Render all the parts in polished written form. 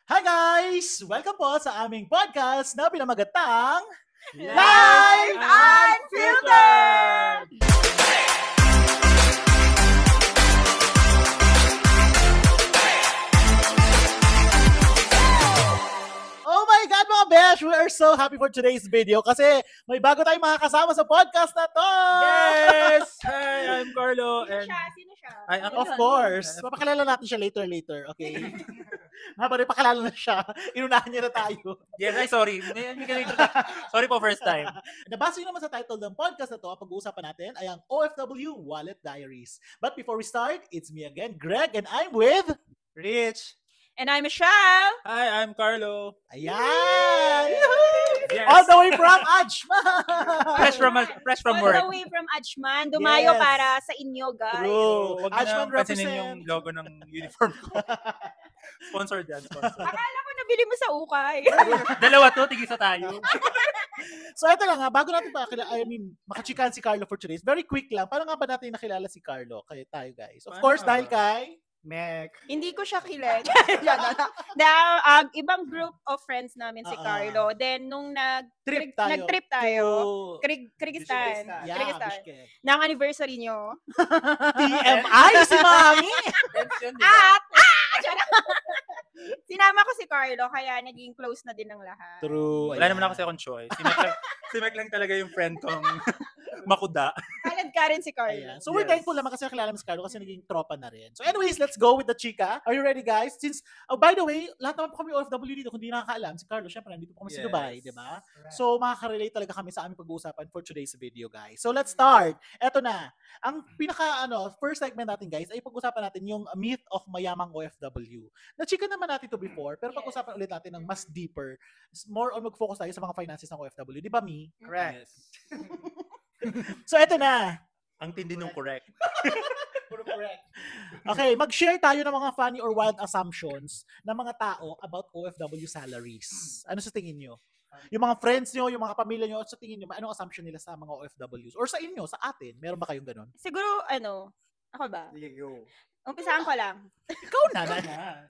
Hi guys! Welcome po sa aming podcast na pinamagatang Live Unfiltered! Oh my God mga besh! We are so happy for today's video kasi may bago tayong makakasama sa podcast na to! Yes! Hi, I'm Carlo. Sino And siya? Ay, ako Of course! Papakilala natin siya later, okay? Habang ipakilala na siya, inunahan niya na tayo. yes, sorry. Sorry po, first time. Nabasa nyo naman sa title ng podcast na to, ang pag-uusapan natin ay ang OFW Wallet Diaries. But before we start, it's me again, Greg, and I'm with... Rich. And I'm Michelle. Hi, I'm Carlo. Ayan! Yes. All the way from Ajman! Fresh from All work. the way from Ajman. Dumayo Yes. para sa inyo, guys. True. Huwag Ajman na pansinin represent. yung logo ng uniform ko. Sponsored yan, sponsor. Akala ko nabili mo sa ukay. Dalawa to, tigisa tayo. So ito lang ha, bago natin makachikan si Carlo for today's, very quick lang, paano nga ba natin nakilala si Carlo? Kaya tayo guys. Of Paano course, nga dahil ba? kay... Mek. Hindi ko siya kilala. Ibang group of friends namin si Carlo. Then, nung Trip tayo. nag-trip tayo, to- Kyrgyzstan. Yeah, Kyrgyzstan. Bishkek. Nang anniversary nyo. TMI si Mami! At, sinama ko si Carlo, kaya naging close na din ng lahat. True. Wala naman ako sa akong choice. Si Mek lang talaga yung friend kong makuda. Kalad ka rin si Carlo. Ayan. So we're Yes. thankful naman kasi nakilala mo si Carlo kasi naging tropa na rin. So anyways, let's go with the chika. Are you ready guys? Since, by the way, lahat naman po kami OFW dito. Kung di nakakaalam, si Carlo, syempre nandito po kami sa Yes. Dubai, di ba? So makaka-relate talaga kami sa aming pag-uusapan for today's video guys. So let's start. Eto na. Ang first segment natin guys, ay pag-usapan natin yung myth of mayamang OFW. Na-chika naman natin to before, pero Yes. pag-usapan ulit natin ng mas deeper, more on mag-focus tayo sa mga finances ng OFW. Di ba, Mi? Correct. So eto na. Ang tindi nung correct. Okay, mag-share tayo ng mga funny or wild assumptions ng mga tao about OFW salaries. Ano sa tingin nyo? Yung mga friends nyo, yung mga pamilya nyo, sa tingin nyo, anong assumption nila sa mga OFWs? Or sa inyo, sa atin, meron ba kayong ganun? Siguro, ako ba? Sige, go. Umpisaan ko lang. Ikaw na.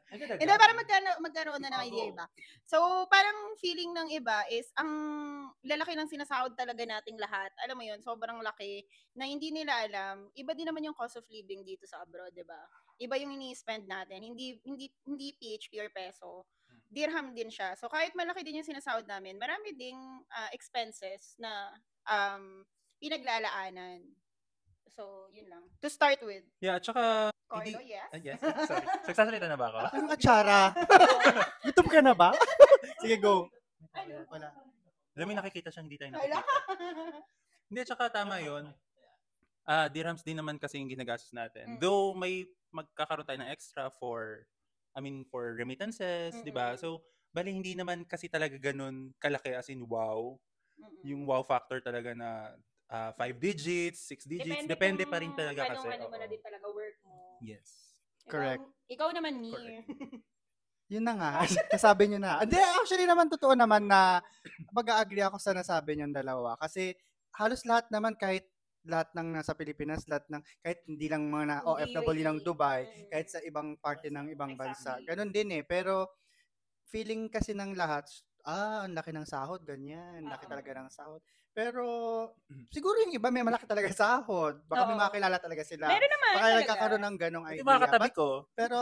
Hindi, para magkaroon na ng idea iba. So, parang feeling ng iba is, ang lalaki ng sinasahod talaga nating lahat. Alam mo yun, sobrang laki, na hindi nila alam, iba din naman yung cost of living dito sa abroad, di ba? Iba yung ini-spend natin. Hindi PHP or peso. Dirham din siya. So, kahit malaki din yung sinasahod namin, marami ding expenses na pinaglalaanan. So, yun lang. To start with. Yeah, tsaka... Carlo, yes? Yes, sorry. Nagsasalita na ba ako? Anong atsara? YouTube ka na ba? Sige, go. Ano? Alam mo, nakikita siyang hindi tayo Wala. nakikita. Hindi, tsaka tama yun. Dirhams din naman kasi yung ginagastos natin. Mm. Though may magkakaroon tayo ng extra for remittances, di ba? Mm-mm. So, bali hindi naman kasi talaga ganun kalaki as in wow. Mm-mm. Yung wow factor talaga na 5 digits, 6 digits, depende pa rin talaga kasi. Ano mo Oo. na din talaga work mo. Yes. Correct. Ikaw naman, Mir. Correct. Yun na nga. Nasabi nyo na. Hindi, actually naman totoo naman na mag-agree ako sa nasabi nyo dalawa. Kasi halos lahat naman kahit lahat ng nasa Pilipinas, kahit hindi lang mga OFW ng Dubai, kahit sa ibang parte ng ibang bansa. Ganun din eh. Pero feeling kasi ng lahat, ang laki ng sahod, ganyan. Laki talaga ng sahod. Pero siguro yung iba may malaki talaga sahod. Baka may Oo. makakilala talaga sila. Meron naman Baka talaga. nagkakaroon ng ganong Ito idea. mga katabi ko. Pero,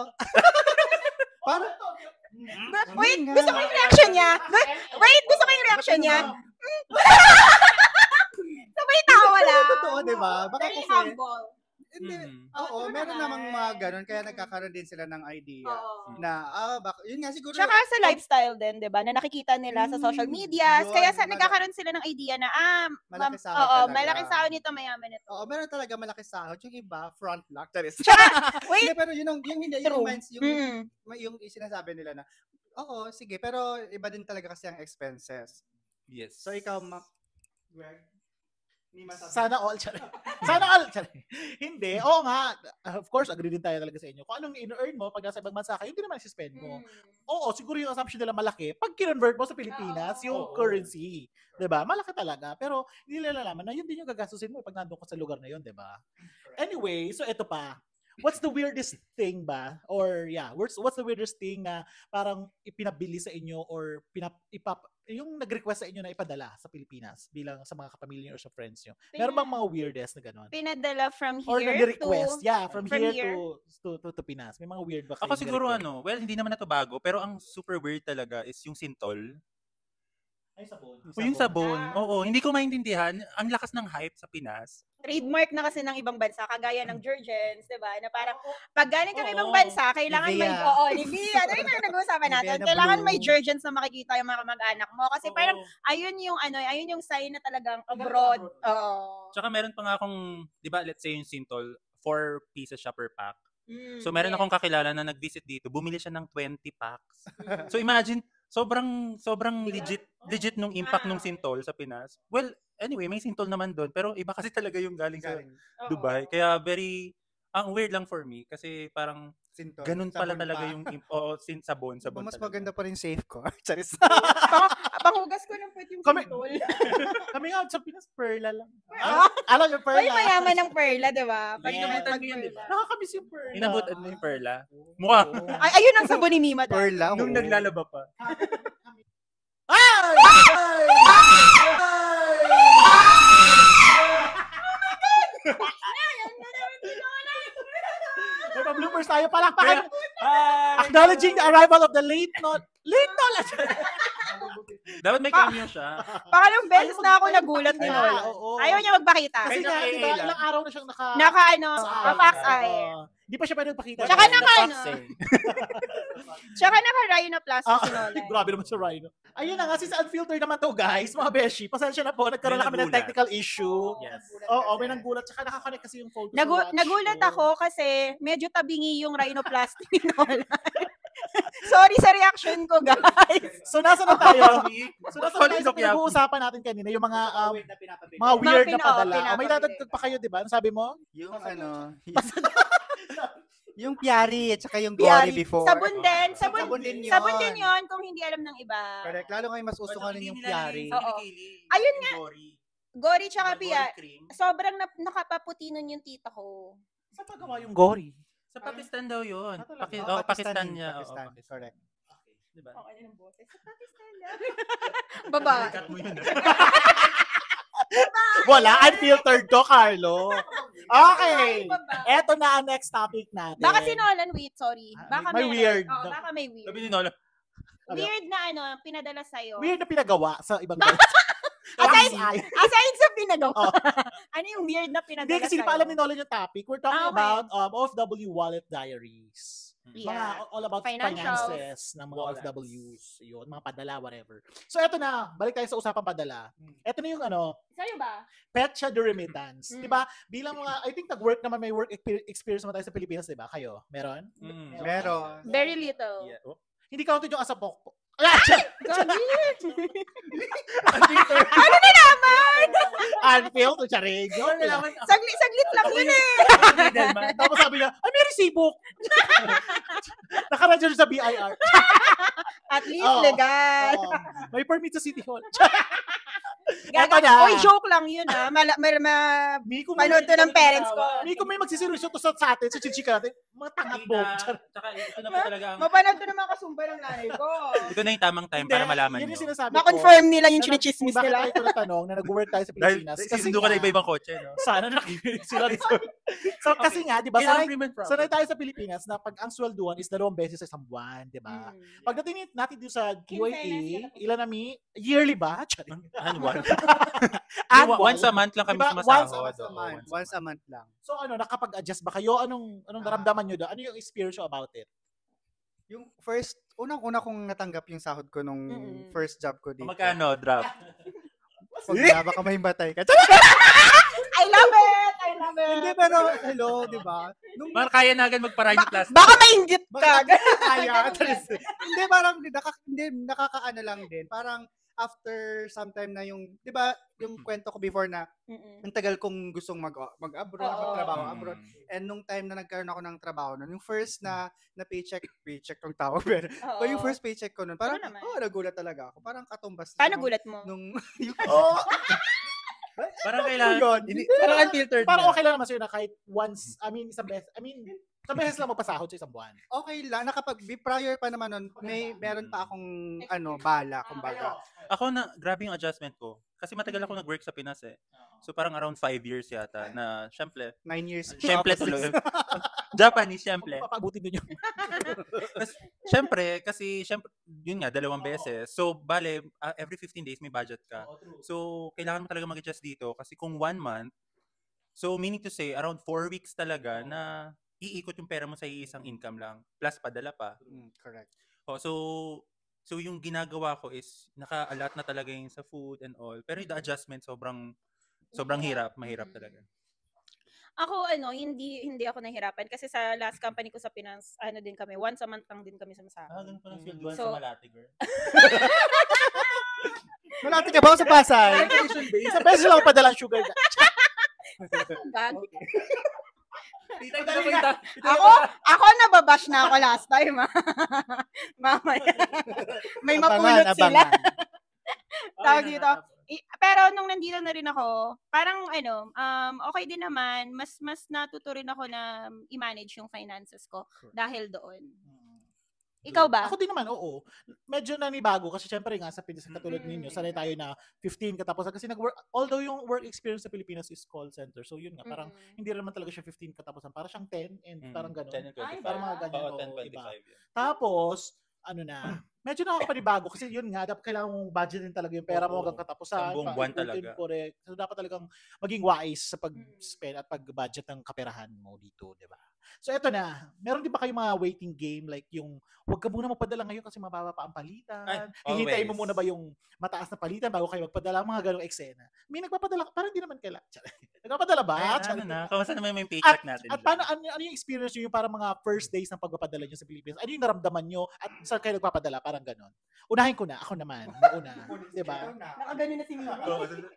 parang, Wait, nga. gusto ko yung reaction niya. Wait, gusto ko yung reaction niya. Sabay tawa lang. Totoo, di ba? Baka Very kasi, humble. hindi, Mm. oo, Oo, meron naman. namang mga ganun, kaya nagkakaroon din sila ng idea Oo. na, yun nga siguro, Tsaka sa lifestyle din, 'di ba? Na nakikita nila sa social media. Yun, Kaya nagkakaroon sila ng idea na Malaki sahod oo, talaga. malaki sahod nito, mayaman nito. oo, meron talaga malaki sahod. Yung iba, front lock. Charis. Wait. Hindi, pero yung hindi, True. yung sinasabi nila na, oo, sige, pero iba din talaga kasi ang expenses. Yes. So, ikaw, Greg, hindi masabi. Sana all. Sana all. Hindi. Oo nga. Of course, agree din tayo talaga sa inyo. Kung anong in-earn mo pag nasa ibang bansa ka, yun din naman spend mo. Oo, siguro yung assumption nila malaki. Pag kinonvert mo sa Pilipinas, yung Oo. currency, 'di ba? Malaki talaga. Pero hindi nila nalalaman na yun din yung gagastusin mo pag nandoon ka sa lugar na yun, 'di ba? Anyway, so eto pa. what's the weirdest thing ba? Or what's the weirdest thing na parang ipinabili sa inyo or yung nag-request sa inyo na ipadala sa Pilipinas bilang sa mga kapamilya niyo or sa friends niyo? Meron bang mga weirdest na gano'n? Pinadala from Or here nag-request, to... from from here here. to Pinas. May mga weird ba Ako kayong siguro nire-request? well, hindi naman na to bago, pero ang super weird talaga is yung sintol. Ay, sabon. O yung sabon. Ah. Oo, hindi ko maintindihan. Ang lakas ng hype sa Pinas. Trademark na kasi ng ibang bansa, kagaya ng Jergens, di ba? Na parang, pag galing kang ibang Oo. bansa, kailangan may, Nivea. Nivea. Ano yung nag-uusapan natin? Nivea na Kailangan blue. may Jergens na makikita yung mga kamag-anak mo. Kasi Oo. parang, ayun yung sign na talagang abroad. Oo. Tsaka meron pa nga akong, di ba, let's say yung sintol, 4 pieces siya per pack. So meron yes. akong kakilala na nag-visit dito, bumili siya ng 20 packs. So imagine, sobrang legit nung impact nung sintol sa Pinas. Well, anyway, may sintol naman doon, pero iba kasi talaga yung galing sa Oo. Dubai. Kaya ang weird lang for me kasi parang Sintol. ganun pala Sabon talaga pa. yung sabon Mas talaga. maganda pa rin safe ko. Charis. Panghugas ko ng puwet yung Kami- sintol. Kami nga sa Pinas, Perla lang. Ah? Alam niyo, Perla. Uy, mayaman ng perla, di ba? Pag Yeah. nabutan Pag yun, di ba? Nakakamiss yung Perla. Inabutan mo yung Perla. Mukha. Oo. Ay, ayun ang sabon ni Mima. Perla. Nung oo. naglalaba pa. Ay! May pa-bloopers tayo. Palakpakan. Acknowledging the arrival of the late Nola. Dapat may cameo siya. Pangalawang beses na ako nagulat ni Ay, Nola. oo. Ayaw niya magpakita. Kasi Kahit nga, na di ba, AA lang. ilang araw na siyang Fax eye. Hindi pa siya pwede magpakita. Tsaka The naka, fox ano, eh. Tsaka naka-rhino plus si Nola. Grabe naman sa Rhino. Ayun na nga, since unfiltered naman to guys, mga beshi, pasensya na po, nagkaroon na kami ng May technical issue. Yes. Oo, may nanggulat. Tsaka nakakonect kasi yung photo Nagulat ako kasi medyo tabingi yung rhinoplasty ni Nola. Sorry sa reaction ko, guys. So, nasa na tayo? So, nasa na Solid tayo sa of Yapi. pinag-uusapan natin kanina, yung mga weird na Mga padala. pinapabili. May dadagdag pa kayo, di ba? Ano sabi mo? Yung yung Piari at saka yung Gory before. Sabon din. Sabon din yun. Sabon din yun kung hindi alam ng iba. Correct. Lalo ngayon mas uso nga rin yung Piari. Oo. Ayun nga. Gory tsaka Pia. Sobrang nakapaputi nun yung tita ko. Saan pagawa yung gory? Sa Pakistan daw yun. Ah, talaga? Pakistan niya. Pakistan. Oo, Correct. Diba? Ang ano ng bote. Sa Pakistan lang. Baba. Cut mo yun. Wala, unfiltered to, Carlo. Okay. Baba. Eto na ang next topic natin. Baka si Nolan, wait, sorry. Baka may weird. Oo, baka may weird. Sabi ni Nola, Weird na pinadala sa'yo. Weird na pinagawa sa ibang Aside sa pinagawa. Oh. Ano yung weird na pinadala Hindi, kasi sa'yo? hindi pa alam ni Nolan yung topic. We're talking Ah, okay. about OFW wallet diaries. Yeah. Mga all about Financials. finances ng mga Wallets. OFWs. Yun, mga padala, whatever. So, eto na. Balik tayo sa usapang padala. Eto na yung Sa'yo ba? petsa de remittance. Mm. Di ba? Bilang mga, I think nag-work naman, may work experience naman tayo sa Pilipinas, di ba? Kayo? Meron? Meron. Very little. Yeah. Oh. Hindi counted yung asapok. Gabi. Ano na naman? Unfiltered, charig. Yun, Saglit lang yun eh. Tapos sabi niya, ay, may resibo. Naka-register sa BIR. At least Oo. legal. Oo. May permit sa City Hall. Gaga. Eto na. Oy, joke lang yun ah. Miko, Panood to ng parents ko. Miko, may magsiservisyo to sa atin, sa chichika natin. Mga tangat mo. Tsaka ito na po talaga ang, Mapanood to ng mga kasumba ng nanay ko. ito na yung tamang time para malaman Yun nyo. yung sinasabi ko. Ma-confirm nila yung chinichismis Bakit nila. tayo ito natanong na nag-work tayo sa Dahil Pilipinas? sinundo ka na iba-ibang kotse, no? Sana nakikinig sila dito. So, kasi nga, di ba, Kailangan sanay, agreement problem. sanay tayo sa Pilipinas na pag ang swelduhan is 2 beses sa isang buwan, di ba? Pagdating natin dito sa QIA, ilan na yearly ba? Annual. Annual. Once a month lang kami Diba? sumasahod. Once a month lang. So ano, nakapag-adjust ba kayo? Anong naramdaman nyo doon? Ano yung experience nyo about it? Yung first, unang-una kong natanggap yung sahod ko nung first job ko dito. Magkano, drop? Pag na baka mahimatay ka. I love it! I love it! Hindi, pero hello, di ba? Nung Man, kaya na agad mag-private class. Baka mainggit ka. kaya, hindi, parang nakakaano lang din. Parang after some time na yung, di ba, yung kwento ko before na ang tagal kong gustong mag-abroad, Oo. magtrabaho abroad. And nung time na nagkaroon ako ng trabaho nun, yung first na paycheck tong tawag, pero yung first paycheck ko nun, parang, naman. nagulat talaga ako. Parang katumbas. Paano gulat mo? Nung, Parang kailangan. God. Parang unfiltered Parang na. okay lang naman sa'yo na kahit once, I mean, isang beses, I mean, Sa beses lang magpasahod sa isang buwan. Okay lang, prior pa naman nun, meron pa akong, bala, kumbaga. Ako grabe yung adjustment ko. Kasi matagal ako nag-work sa Pinas eh. So parang around 5 years yata na syempre 9 years. Syempre tuloy. Japanese, syempre. Papabuti din yun. Syempre, yun nga, 2 beses. So, bale, every 15 days may budget ka. So, kailangan mo talaga mag-adjust dito. Kasi kung 1 month, so meaning to say, around 4 weeks talaga na iikot yung pera mo sa iisang income lang. Plus, padala pa. Correct. So yung ginagawa ko is, naka-allot na talaga yung sa food and all. Pero yung adjustment, sobrang hirap. Mahirap talaga. Ako, hindi ako nahirapan kasi sa last company ko sa Pinas, din kami, once a month lang din kami sumasahod. Ganun pa lang swelduhan So- sa Malate, girl. Malati ka ba sa Pasay? Sa beses lang padala ang sugar. Gag. Tita, Ako nababash na ako last time, ha. Mamaya. May mapulot sila. Tawag dito. Pero nung nandito na rin ako, parang okay din naman, mas natuto rin ako na i-manage yung finances ko dahil doon. Ikaw ba? Ako din naman, oo. Medyo nanibago kasi syempre nga sa Pinas, katulad ninyo, sanay tayo na 15 katapusan kasi nag-work, although yung work experience sa Pilipinas is call center. So yun nga, parang hindi naman talaga siya 15 katapusan, parang siyang 10 and parang gano'n. 10 and 25. Parang mga ganyan. Oo, 10, oo, iba. 25 yun. Tapos, medyo nakakapanibago kasi yun nga, dapat kailangan mong budgetin talaga yung pera mo hanggang katapusan. Sa buong buwan pa-ikutin, talaga. Correct. So, dapat talagang maging wise sa pag-spend at pag-budget ng kaperahan mo dito, di ba? So, eto na. Meron din ba kayong mga waiting game like yung huwag ka muna magpadala ngayon kasi mababa pa ang palitan? Hihintayin mo always. muna ba yung mataas na palitan bago kayo magpadala? Mga ganong eksena. May nagpapadala, parang hindi naman kailangan. Nagpapadala ba? Kamusta naman yung paycheck natin? At paano, ano yung experience nyo yung parang mga first days ng pagpapadala nyo sa Pilipinas? Ano yung naramdaman nyo at saan kayo nagpapadala? Parang ganon. Unahin ko na. Ako naman. Una. Diba? Nakagano na si Mimi.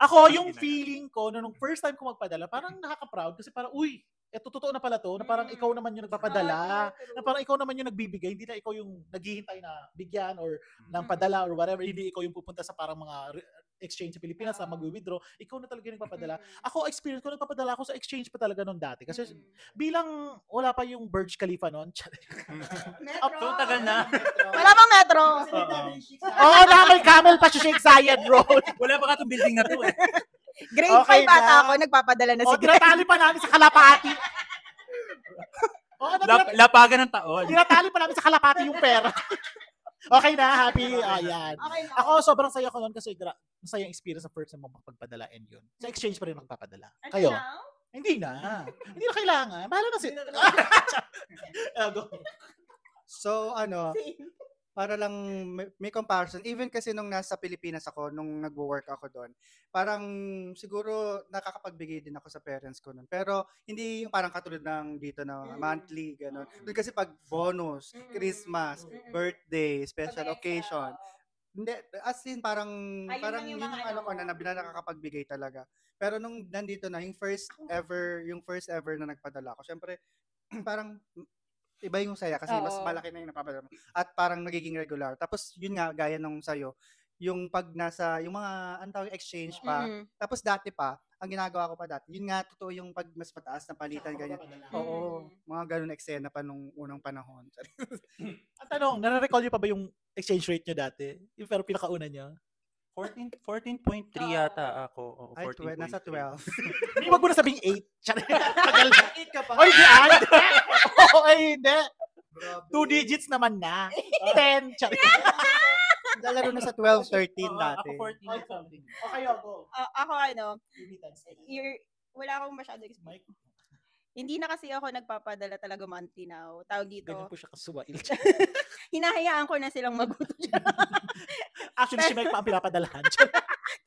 Ako, yung feeling ko, nung first time ko magpadala, parang nakaka-proud kasi parang, uy, eto totoo na pala to, na parang ikaw naman yung nagpapadala, na parang ikaw naman yung nagbibigay, hindi na ikaw yung naghihintay na bigyan or ng padala or whatever, hindi ikaw yung pupunta sa parang mga exchange sa Pilipinas na mag-withdraw, ikaw na talaga yung nagpapadala. Ako, experience ko, nagpapadala ako sa exchange pa talaga noon dati. Kasi bilang wala pa yung Burj Khalifa noon. So, tagal na. Wala bang metro? Oo, na may camel pa siya Sheikh Zayed Road. Wala pa ka itong building na to eh. Grade Okay 5 ata na. ako, nagpapadala na si O, tinatali pa namin sa Kalapati. Oo, Lapagan ng taon. tinatali pa namin sa Kalapati yung pera. Okay na, happy. Ayan. Okay na. Ako, sobrang saya ko noon kasi masaya yung experience sa first time mo magpapadala and yun. Sa exchange pa rin magpapadala. Kayo? Now? Hindi na. Hindi na kailangan. Bahala na si... Go. So, para lang may comparison, even kasi nung nasa Pilipinas ako, nung nagwo-work ako doon, parang siguro nakakapagbigay din ako sa parents ko noon. Pero hindi yung parang katulad ng dito na monthly, gano'n. Doon kasi pag bonus, Christmas, birthday, special occasion, hindi, as in parang lang yun yung mga yung ko na nakakapagbigay talaga. Pero nung nandito na, yung first ever na nagpadala ko, syempre, parang iba yung saya kasi mas malaki na yung napapadala mo. At parang nagiging regular. Tapos yun nga, gaya nung sa'yo, yung pag nasa, yung mga, antawag exchange pa, tapos dati pa, ang ginagawa ko pa dati, yun nga, totoo yung pag mas mataas na palitan, ganyan. Oo, mga ganun eksena pa nung unang panahon. At nare-recall nyo pa ba yung exchange rate nyo dati? Yung pero pinakauna nyo? 14.3 yata ako. Oo, Ay, 14.3. nasa 12. Hindi, wag mo na sabing 8. Tagal na. 8 ka pa. Oy, di ay. Oo, ay, hindi. 2 digits naman na. 10. Lalaro na sa 12, 13 dati. Ako 14 something. Okay, go. Ako Remittance. wala akong masyado Mike, Hindi na kasi ako nagpapadala talaga monthly now. Tawag dito. ganyan po siya kasuwail. Hinahayaan ko na silang maguto dyan. Actually, si Mike pa ang pinapadalahan.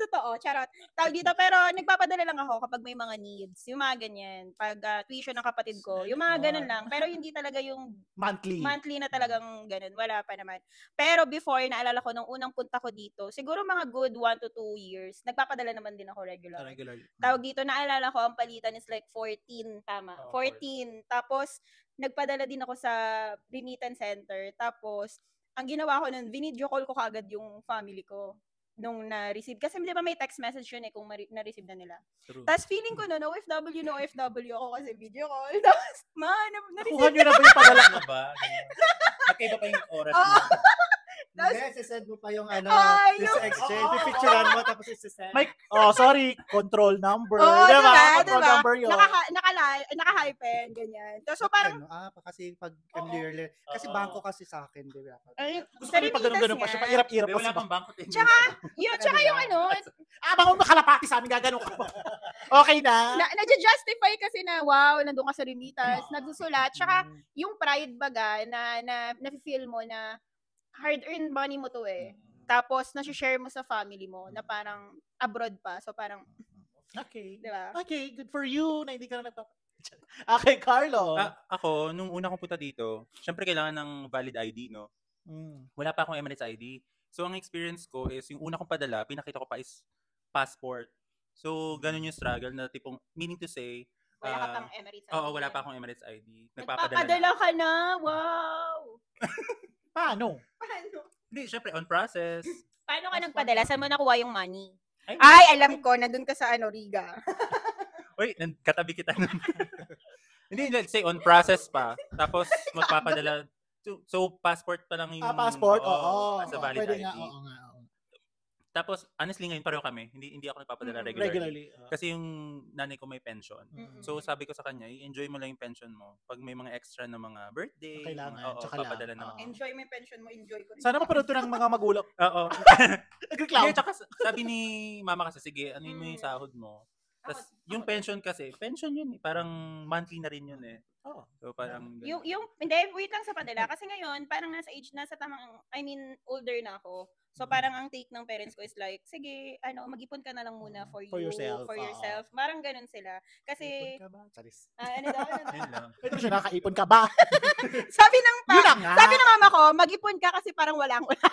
Totoo, charot. Tawag dito, pero nagpapadala lang ako kapag may mga needs. Yung mga ganyan. Pag tuition ng kapatid ko, yung mga ganun lang. Pero hindi talaga yung monthly na talagang ganun. Wala pa naman. Pero before, naalala ko, nung unang punta ko dito, siguro mga good 1 to 2 years, nagpapadala naman din ako regular. Tawag dito, naalala ko, ang palitan is like 14, tama. 14. Tapos, nagpadala din ako sa remittance center. Tapos, ang ginawa ko nun, video call ko kagad yung family ko. nung na-receive. Kasi di ba may text message yun kung na-receive na nila. True. Tapos feeling ko no OFW ako kasi video call. Tapos, na-receive. Nakuha nyo na ba yung padala? Ano ba? Ganyan. Magkaiba pa yung oras Oo. mo. Hindi, sisend mo pa yung Ay, this yung- exchange. Pipicturean mo tapos isisend. May, sorry, control number. Oo, Diba? diba? Control Diba? number yun. Naka-hypen, ganyan. So parang, Kasi pag clearly, kasi Oo. bangko kasi sa akin, di ba? ay, Gusto ko yung pag ganun-ganun pa siya. Pairap-irap Hindi, pa wala siya. pang bangko. Tsaka, tsaka yung Baka makalapati sa amin, gagano ka. Okay na? na-justify kasi na, wow, nandun ka sa remittance, nagsusulat. Tsaka, yung pride baga na feel mo na hard-earned money mo to Tapos, nasi-share mo sa family mo na parang abroad pa. So, parang, Okay. di ba? Okay, good for you na hindi ka na Okay, Carlo. Ako, nung una kong punta dito, syempre kailangan ng valid ID, no? Wala pa akong Emirates ID. So, ang experience ko is, yung una kong padala, pinakita ko pa is passport. So, ganun yung struggle na tipong, meaning to say, Wala ka pang Emirates ID. oo, wala pa akong Emirates ID. Nagpapadala ka na. Wow! Paano? Paano? Hindi, syempre, on process. Paano ka nagpadala? Saan mo nakuha yung money? Ay. Ay, alam ko, nandun ka sa Riga. Uy, katabi kita nun. Hindi, let's say, on process pa. Tapos, magpapadala. So, passport pa lang yung... Passport? Oo. As a valid Pwede ID. nga, oo nga. Tapos, honestly ngayon, pareho kami. Hindi ako nagpapadala Mm, regularly. Regularly. Kasi yung nanay ko may pension. Mm-mm. So, sabi ko sa kanya, i-enjoy mo lang yung pension mo. Pag may mga extra na mga birthday, Kailangan, oo, tsaka lang. papadala na. Oo. Enjoy mo yung pension mo, enjoy ko rin. Sana mapanood to ng mga magulang. Oo. Nagreklamo. Hindi, tsaka sabi ni mama kasi, sige, ano mo yung sahod mo. Tapos, yung pension kasi, pension yun eh. Parang monthly na rin yun eh. Oo. So, parang... Hindi, wait lang sa padala. Kasi ngayon, parang nasa age, nasa tamang, older na ako. So, parang ang take ng parents ko is like, sige, mag-ipon ka na lang muna for you. yourself, For oo. yourself. Parang ganun sila. Kasi, Ipon ka ba? Charis. ano daw? Yun lang. Pwede siya, nakaipon ka ba? Sabi ng Yun na nga. sabi ng mama ko, mag-ipon ka kasi parang walang wala.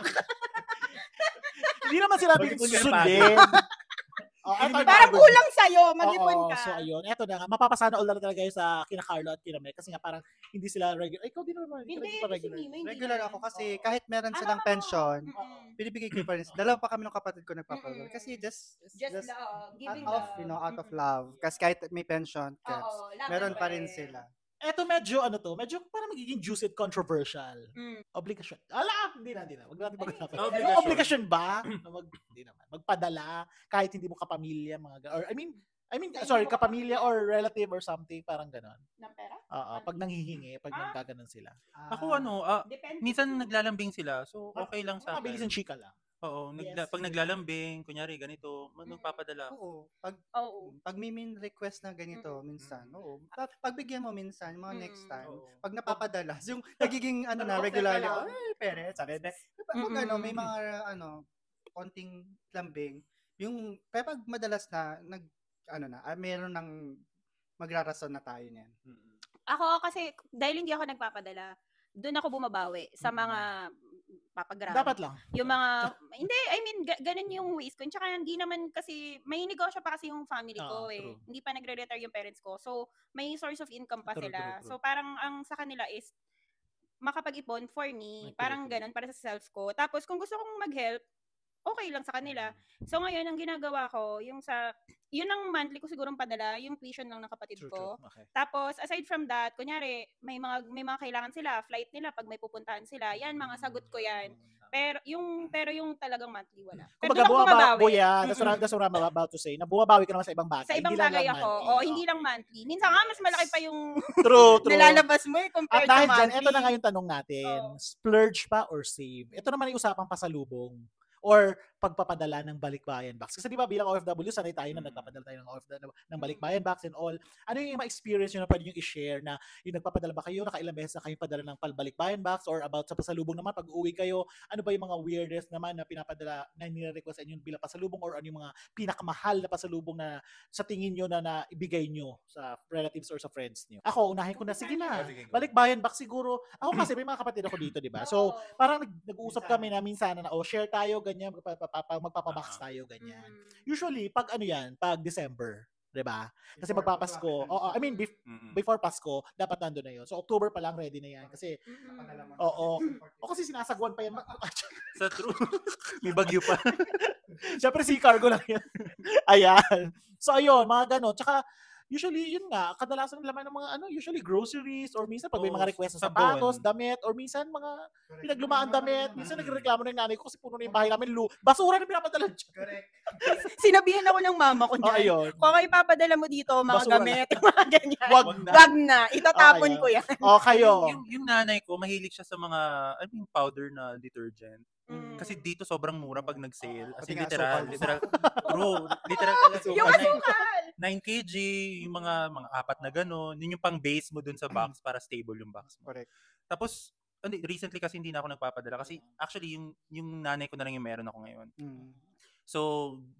Hindi naman sila Mag-ipon ka susundin. Eto, Parang bago- kulang sa'yo, mag-ipon Oo, ka. So, ayun. Eto na nga. Mapapasana all na talaga kayo sa kina Carlo at kina Meg. Kasi nga parang hindi sila regular. Ikaw din naman. Hindi, pa kasi regular. Mima, hindi Regular na. ako kasi kahit meron Ah, silang mama mo. pension, Mm-mm. binibigay ko pa rin. Dalawa pa kami ng kapatid ko nagpapadala. Mm-mm. Kasi just Just love, out giving of, love. out of love. Kasi kahit may pension, Oo, love meron mo pa rin sila. Eto medyo parang magiging juicy at controversial. Mm. Obligasyon. Hindi na. Wag natin pag-usapan. Obligasyon. Yung obligasyon ba? Hindi naman. Magpadala kahit hindi mo kapamilya, or sorry, kapamilya or relative or something, parang ganon. Ng pera? Oo, pag nanghihingi, pag nagkaganon sila. Ako Depende. minsan naglalambing sila. So, okay lang sa Mabilis akin. and chika lang. Oo, Yes. pag naglalambing, kunyari ganito, magpapadala. Oo. Oo. Pag may request na ganito, minsan, oo. Pagbigyan mo minsan, mga next time, Oo. pag napapadala, yung nagiging regularly, ay, pere, sabi, pag may mga, konting lambing, kaya pag madalas na, meron ng magrarason na tayo niyan. Ako kasi, dahil hindi ako nagpapadala, doon ako bumabawi sa mga papagram. Dapat lang. Yung mga, hindi, ganun yung ways ko. Tsaka hindi naman kasi, may negosyo pa kasi yung family ko true. Hindi pa nagre-retire yung parents ko. So, may source of income pa True, sila. true, true. So, parang ang sa kanila is, makapag-ipon for me. True, Parang true. ganun, para sa self ko. Tapos, kung gusto kong mag-help, okay lang sa kanila. So, ngayon, ang ginagawa ko, yun ang monthly ko sigurong padala, yung tuition lang ng kapatid ko. Okay. Tapos, aside from that, kunyari, may mga kailangan sila, flight nila, pag may pupuntahan sila, yan, mga sagot ko yan. Pero yung talagang monthly, wala. Pero Kumbaga, doon ako bumabawi. bumabawi. That's what I'm about to say. Na bumabawi ka naman sa ibang bagay. Sa ibang hindi lang bagay lang ako. monthly. O, hindi lang monthly. Minsan nga, mas malaki pa yung True. nilalabas mo At compared dahil sa dyan, monthly. ito na nga yung tanong natin. Splurge pa or save? Ito naman yung usapang pasalubong or pagpapadala ng balikbayan box. Kasi di ba bilang OFW, sanay tayo na nagpapadala tayo ng balikbayan box and all. Ano yung ma-experience nyo na pwede nyo i-share na yung nagpapadala ba kayo, nakailang beses na kayong padala ng balikbayan box or about sa pasalubong naman, pag uwi kayo, ano ba yung mga weirdest naman na pinapadala, na nire-request inyo bilang pasalubong or ano yung mga pinakamahal na pasalubong na sa tingin nyo na ibigay nyo sa relatives or sa friends nyo? Ako, unahin ko na, sige na. Balikbayan box siguro. Ako kasi may mga kapatid ako dito, di ba? So, parang nag-uusap kami na minsan na share tayo, ganyan, magpapabox tayo, ganyan. Usually, pag pag December, Diba? Kasi magpapasko. I mean, before Pasko, dapat nandun na yun. So, October pa lang, ready na yan. Kasi, kasi sinasagwan pa yan. Sa true. May bagyo pa. Siyempre, si cargo lang yan. Ayan. So, ayun, mga ganon. Tsaka, usually, yun nga, kadalasan naman ng mga, usually groceries, or minsan pag may mga request sa sapatos, damit, or minsan mga pinaglumaan damit. Minsan nagreklamo na yung nanay ko kasi puno na yung bahay namin. Basura na pinapadala dyan. Correct. Sinabihan ako ng mama ko niyan. Ayun. Kung kayo ipapadala mo dito, mga Basura gamit, mga ganyan. Wag na. na. Itatapon Ayun. ko yan. Kayo. Yung nanay ko, mahilig siya sa mga, yung powder na detergent. Kasi dito sobrang mura pag nag-sale. As in, literal. Bro, literal talaga. Yung asukal! 9 kg, yung mga 4 na gano'n. Yun yung pang base mo dun sa box para stable yung box mo. Correct. Tapos, recently kasi hindi na ako nagpapadala. Kasi actually, yung nanay ko na lang yung meron ako ngayon. So,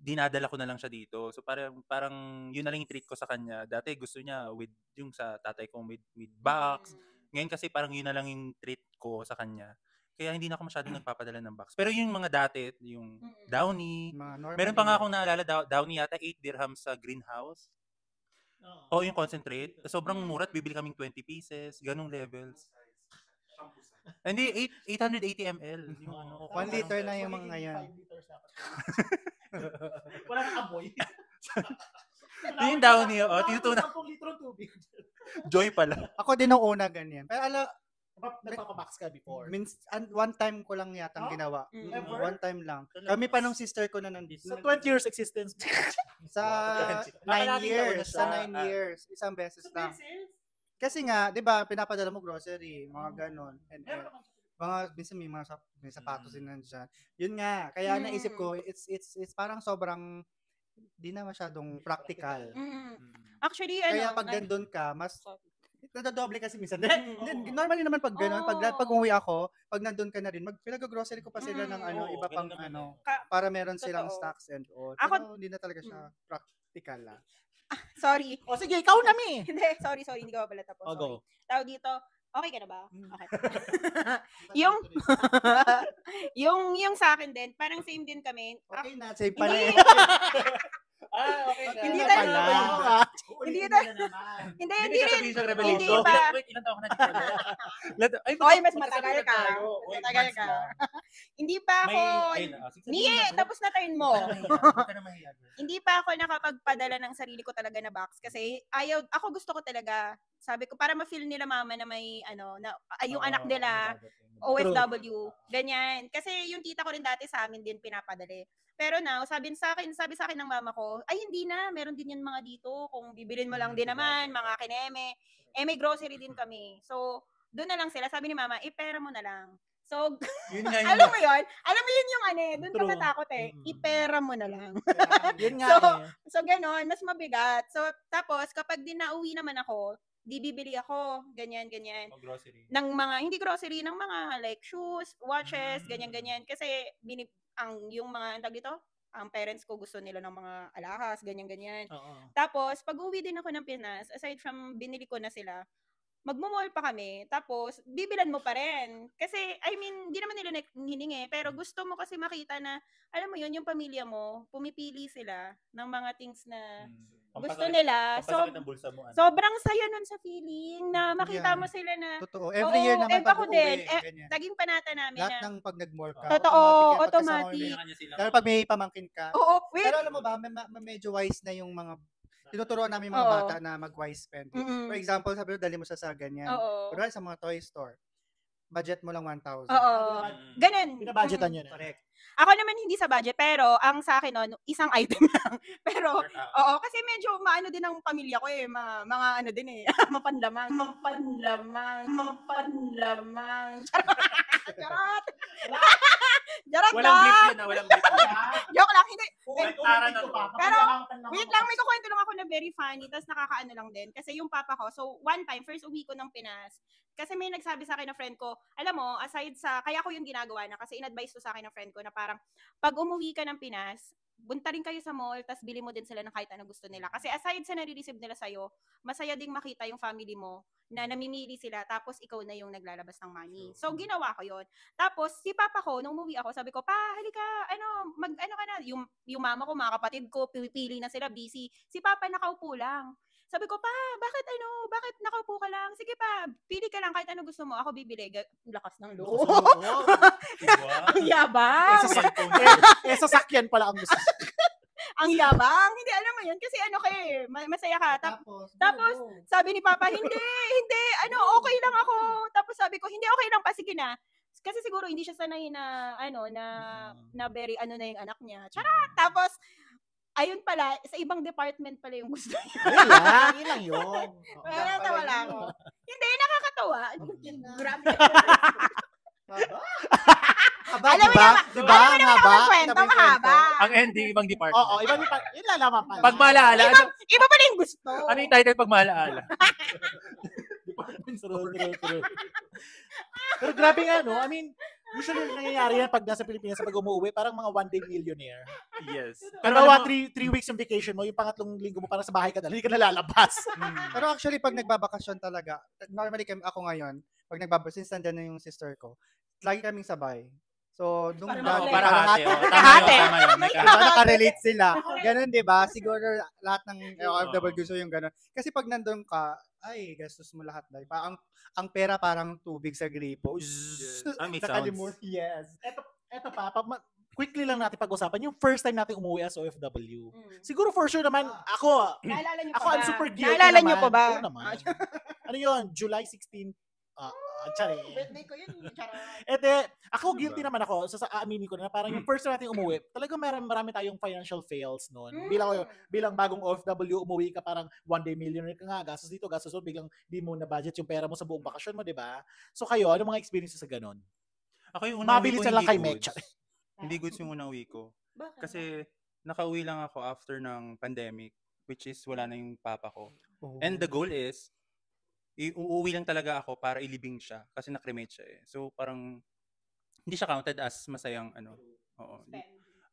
dinadala ko na lang siya dito. So, parang yun na lang yung treat ko sa kanya. Dati gusto niya with yung sa tatay ko with box. Ngayon kasi parang yun na lang yung treat ko sa kanya. Kaya hindi na ako masyadong nagpapadala ng box. Pero yung mga dati, yung Downy. Meron pa nga akong naalala, Downy yata 8 dirhams sa greenhouse. Yung concentrate. Sobrang mura at bibili kaming 20 pieces. Ganong levels. Hindi, 880 ml. Yung 1 liter na yung mga ngayon. 5 liters dapat. Wala nang amoy. Yung Downy, tinutunan. 10 litro tubig. Joy pala. Ako din nung una ganyan. Pero Nagpapabox ka before? One time ko lang yatang ginawa. Ever? One time lang. Kami pa nung sister ko na nandito. Sa 20 years existence. Sa 9 years. Sa 9 years. Isang beses lang. Kasi nga, di ba, pinapadala mo grocery, mga ganon. And minsan may sapatos din nandiyan. Yun nga, kaya naisip ko, it's parang sobrang, di na masyadong practical. Actually, kaya pag nandun ka, mas, nadadoble kasi minsan. Normally naman pag gano'n, pag umuwi ako, pag nandun ka na rin, pinag-grocery ko pa sila ng iba pang para meron silang stocks and all. Pero hindi na talaga siya practical lang. Sorry. Sige, ikaw na mi. Hindi, sorry, hindi ko pa pala tapos. Go. Tao dito, okay ka na ba? Okay. yung sa akin din, parang same din kami. Okay na, same pala eh. Okay na. Hindi pala. Hindi rin. Hindi pa. Wait, ilan taon ka na dito? Oy, mas matagal ka. Hindi pa ako. Tapos na turn mo. Hindi pa ako nakapagpadala ng sarili ko talaga na box kasi gusto ko talaga. Sabi ko para ma-feel nila mama na may yung anak nila OFW, ganyan. Kasi yung tita ko rin dati sa amin din pinapadali. Pero now, sabi sa akin ng mama ko, ay hindi na, meron din yan mga dito. Kung bibilin mo lang din naman, mga kineme. May grocery din kami. So, doon na lang sila. Sabi ni mama, pera mo na lang. So, alam mo yun yung doon ka matakot eh. Ipera mo na lang. Yun nga So, ganon, mas mabigat. So, tapos, kapag nauwi naman ako, di bibili ako, ganyan. Grocery. Ng mga, hindi grocery, ng mga like shoes, watches, ganyan. Kasi, yung mga, ang parents ko gusto nila ng mga alahas, ganyan. Tapos, pag uwi din ako ng Pinas, aside from binili ko na sila, magmo-mall pa kami, tapos bibilan mo pa rin. Kasi, hindi naman nila hiningi, pero gusto mo kasi makita na, alam mo yun, yung pamilya mo, pumipili sila ng mga things na gusto nila. So, sobrang saya nun sa feeling na makita mo sila na, totoo. Every year naman pag uwi, naging panata namin lahat ng pag nag-mall ka. Totoo, automatic. Lalo pag may pamangkin ka. Oo, wait. Pero alam mo ba, medyo wise na yung mga tinuturuan namin mga bata na mag-wise spending. For example, sabi mo, dali mo sa ganyan. Kunwari sa mga toy store, budget mo lang 1,000. Oo. Ganun. Pinabudgetan yun. Correct. Ako naman hindi sa budget, pero ang sa akin nun, isang item lang. Pero, kasi medyo maano din ang pamilya ko eh. Mga ano din eh. Mapanlamang. Charot! Jarot Walang blip lang! yun walang blip yun. Joke lang, hindi. Pero, Wait lang, may kukwento lang ako na very funny, tapos nakakaano lang din. Kasi yung papa ko, so one time, first uwi ko ng Pinas, kasi may nagsabi sa akin na friend ko, alam mo, aside sa, kaya ko yung ginagawa na, kasi in-advise to sa akin ng friend ko na parang, pag umuwi ka ng Pinas, punta rin kayo sa mall, tas bili mo din sila ng kahit ano gusto nila. Kasi aside sa nare-receive nila sa'yo, masaya ding makita yung family mo na namimili sila, tapos ikaw na yung naglalabas ng money. So, ginawa ko yon. Tapos, si papa ko, nung umuwi ako, sabi ko, pa, halika, ano ka na, yung mama ko, mga kapatid ko, pipili na sila, busy. Si papa nakaupo lang. Sabi ko, pa, bakit nakaupo ka lang? Sige pa, pili ka lang kahit ano gusto mo. Ako bibili. Lakas ng loob. Diba? Ang yabang. Sasakyan pala ang gusto. Ang yabang. Hindi, alam mo yun. Kasi masaya ka. Tapos, sabi ni Papa, hindi, okay lang ako. Tapos sabi ko, hindi, okay lang pa, sige na. Kasi siguro hindi siya sanay na, na very, na yung anak niya. Charot! Tapos, ayun pala, sa ibang department pala yung gusto niya. Yun lang yun. Nakakatawa lang. Hindi, nakakatawa. Grabe. Haba, Alam mo diba? naman, Diba? alam mo naman Haba? ang kwento, Haba yung mahaba. Ang ending, ibang department. Oo, iba yun lalaman pala. Pag maalaala, Iba pala yung gusto. ano yung title pag maalaala? True. Pero grabe nga, no? I mean, usually nangyayari yan pag nasa Pilipinas pag umuwi, parang mga one-day millionaire. Yes. Pero alam mo, 3 weeks yung vacation mo, yung pangatlong linggo mo, parang sa bahay ka na, hindi ka nalalabas. Pero actually, pag nagbabakasyon talaga, normally ako ngayon, pag since nandyan na yung sister ko, lagi kaming sabay. So, nung Parang para hati. Hati. Tama yun. May Para nakarelate sila. Ganun, di ba? Siguro lahat ng OFW gusto yung ganun. Kasi pag nandun ka, ay, gastos mo lahat. Dahil ang pera parang tubig sa gripo. Yes. May Nakalimut. sounds. Yes. Eto pa, quickly lang natin pag-usapan, yung first time natin umuwi as OFW. Siguro for sure naman, ako, Naalala niyo pa I'm ba? super guilty Naalala naman. niyo pa ba? Oo naman. Ano yun? July 16. Tsari. Birthday ko yun. Charot. Ako guilty naman ako. Aaminin ko na parang yung first time natin umuwi, talagang marami tayong financial fails noon. Bilang bagong OFW, umuwi ka parang one-day millionaire ka nga, gastos dito, gastos doon, biglang di mo na budget yung pera mo sa buong bakasyon mo, di ba? So kayo, ano mga experiences sa ganun? Ako yung unang week Mabilis ko, na lang kay hindi Mech. goods. Hindi goods yung unang week ko. Bakit? Kasi nakauwi lang ako after ng pandemic, which is wala na yung papa ko. And the goal is, uuwi lang talaga ako para ilibing siya kasi na-cremate siya eh. So parang hindi siya counted as masayang Oo.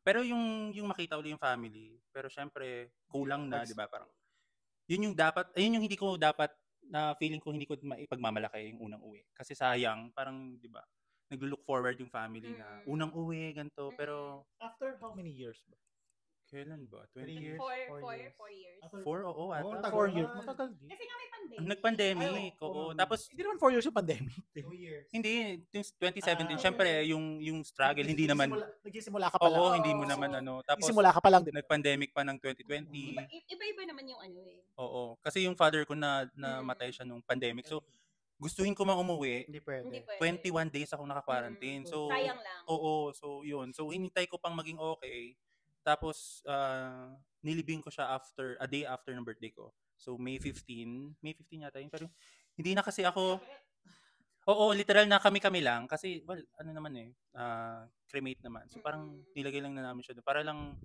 Pero yung makita ulit yung family, pero syempre kulang na, 'di ba? Parang yun yung hindi ko dapat na feeling ko hindi ko maipagmamalaki yung unang uwi. Kasi sayang, parang 'di ba? Naglo-look forward yung family na unang uwi ganito, pero After how many years ba? kailan ba? 20 years? 4 years. 4 oo ata. 4 years. Matagal din. Kasi nga may pandemic. Nag-pandemic, oo. Tapos Hindi naman 4 years yung pandemic. 2 years. hindi, yung 2017, syempre, yung struggle, hindi naman, Nagsisimula ka pa lang. oo, hindi mo naman Tapos, Nagsisimula ka pa lang, di ba? nag-pandemic pa ng 2020. Iba-iba naman yung Oo. Kasi yung father ko na matay siya nung pandemic. So, gustuhin ko mang umuwi. Hindi pwede. Hindi pwede. 21 days ako naka-quarantine. So, Sayang lang. oo. So, yun. So, hinintay ko pang maging okay. Tapos, nilibing ko siya a day after ng birthday ko. So, May 15 yata yun. Pero, hindi na kasi ako, oo, literal na kami lang. Kasi, well, cremate naman. So, parang nilagay lang na namin siya doon. Para lang,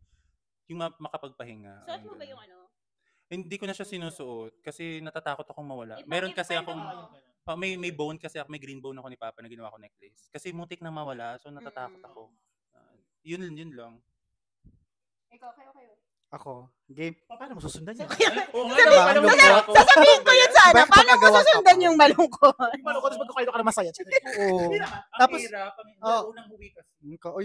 yung makapagpahinga. Suot mo ba yung Hindi ko na siya sinusuot. Kasi natatakot akong mawala. Meron kasi akong, may bone kasi ako, may green bone ako ni Papa na ginawa ko necklace. Kasi muntik na mawala. So, natatakot ako. Yun lang. Ikaw, kayo. Ako, game. Paano mo susundan yun? Sasabihin ko yun sa Bakit paano mo pagkagawa susundan ako? yung malungkot? Paano ko tapos magkakayo ka na masaya? Oo. Tapos, Tapos, unang uwi kasi.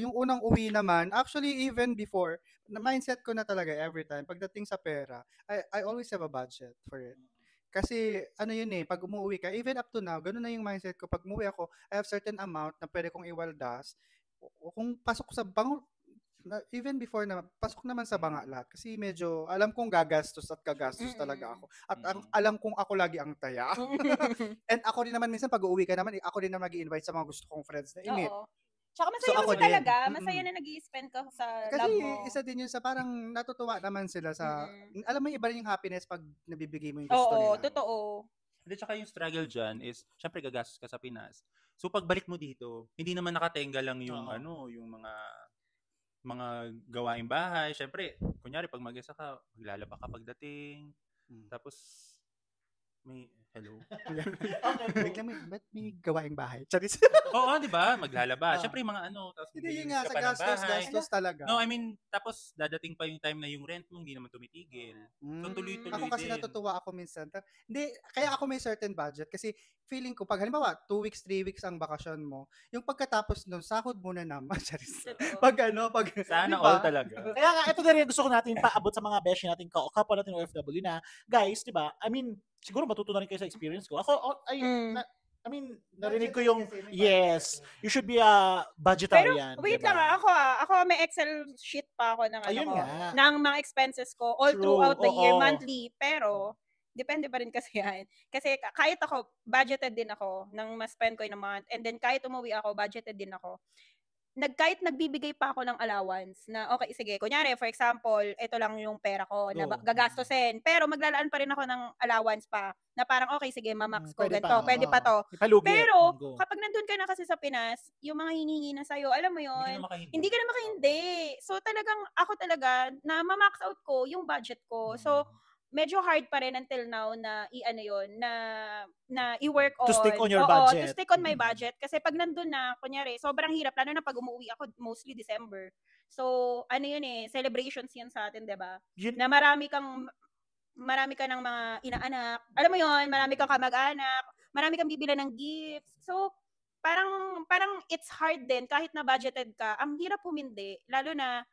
yung unang uwi naman, actually even before, na mindset ko na talaga every time, pagdating sa pera, I always have a budget for it. Kasi yun pag umuwi ka, even up to now, ganun na yung mindset ko. Pag umuwi ako, I have certain amount na pwede kong iwaldas. Kung pasok sa bango, even before na, pasok naman sa banga lahat. Kasi medyo, alam kong gagastos talaga ako. At alam kong ako lagi ang taya. And ako rin naman, minsan pag uuwi ka naman, ako rin naman mag-i-invite sa mga gusto kong friends na imit. Oo. Tsaka So, masaya ako kasi din. talaga. Masaya na nag-i-spend ka sa Kasi love mo. isa din yun sa parang natutuwa naman sila sa, alam mo, iba rin yung happiness pag nabibigay mo yung gusto Oo, nila. totoo. At saka yung struggle dyan is, syempre gagastos ka sa Pinas. So pagbalik mo dito, hindi naman nakatenga lang yung yung mga gawaing bahay. Syempre, kunyari pag mag-isa ka, maglalaba ka pagdating. Tapos May, hello? Okay. Biglang ba't may gawaing bahay? Charis. Oo, di ba? Maglalaba. Ah. Siyempre yung mga ano, tapos Hindi yun maglilinis nga, ka sa pa ng bahay. gastos talaga. No, I mean, tapos dadating pa yung time na yung rent mo hindi naman tumitigil. So tuloy-tuloy Ako kasi din. natutuwa ako minsan. Hindi, kaya ako may certain budget kasi feeling ko, pag halimbawa, 2 weeks, 3 weeks ang bakasyon mo, yung pagkatapos nun, sahod mo na naman. Charis. Totoo. Pag Sana diba? all talaga. Kaya nga, ito na rin gusto ko natin paabot sa mga beshi natin, kapwa natin OFW na, guys, di ba, I mean, siguro matutunan rin kayo sa experience ko. Ako, narinig ko yung, yes, you should be a Pero, budgetarian. wait diba? lang ako may Excel sheet pa ako ng Ayun ko, nga. ng mga expenses ko all True, throughout the year, oo. monthly. Pero, depende pa rin kasi yan. Kasi kahit ako, budgeted din ako ng ma-spend ko in a month. And then kahit umuwi ako, budgeted din ako. Kahit nagbibigay pa ako ng allowance na, okay, sige, kunyari, for example, ito lang yung pera ko na Go. gagastosin. Pero maglalaan pa rin ako ng allowance pa na parang, okay, sige, mamax ko, Pwede ganito, pwede pa to. Ipalugit. Pero, Go. kapag nandun ka na kasi sa Pinas, yung mga hinihingi na sa'yo, alam mo yun, hindi ka na makahindi. So, ako talaga, na ma-max out ko yung budget ko. So, medyo hard pa rin until now na i-work on. To stick on your Oo, budget. to stick on my budget. Kasi pag nandun na, kunyari, sobrang hirap, lalo na pag umuwi ako, mostly December. So, ano yun celebrations yan sa atin, diba? Yun- Na marami ka ng mga inaanak. Alam mo yun, marami kang kamag-anak, marami kang bibila ng gifts. So, parang it's hard din, kahit na budgeted ka, ang hirap humindi, lalo na